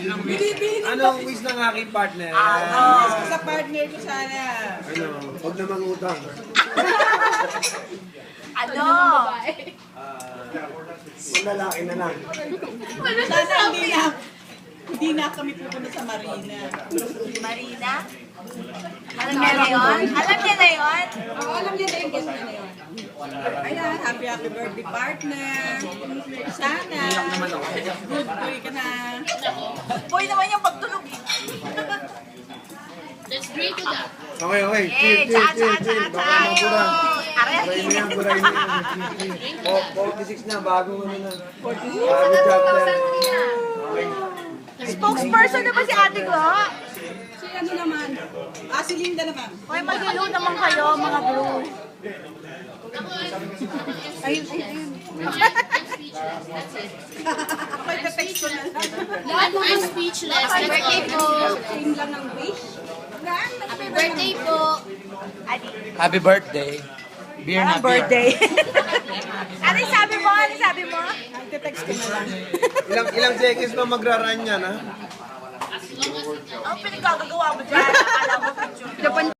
Anong wish ng aking partner? Sa partner ko sana. Ano? Huwag na mangutang. Ano? Lalaki na lang. Sana hindi na kami pupunta sa Marina. Marina? Alam niya na yun? Alam niya na yun? Oo, alam niya na yung guest niya na yun. Ayan, happy birthday partner. Sana. Good boy ka na. Boy naman yung pagtulog eh. Let's drink to that. Okay, okay. Eh, Chill. Baka mabura. Aray. Buray na yan, buray na yan. 46 na, bagong ano na. 46. Bagong chapter. Okay. Spokesperson na ba si ate ko? Si ano naman? Si Linda naman. Hoy, mag-hello naman kayo, mga bro. Ayun. That's it. Ako yung text ko na. Lahat mo I'm speechless. Happy birthday po. Same lang ang wish. Happy birthday po. Adi. Happy birthday. Beer na beer. Birthday. Ano yung sabi mo? Ano yung sabi mo? Text ko na lang. Ilang seconds pa magra-run yan, ha? Ang pinagkagagawa mo dyan. Akala mo picture.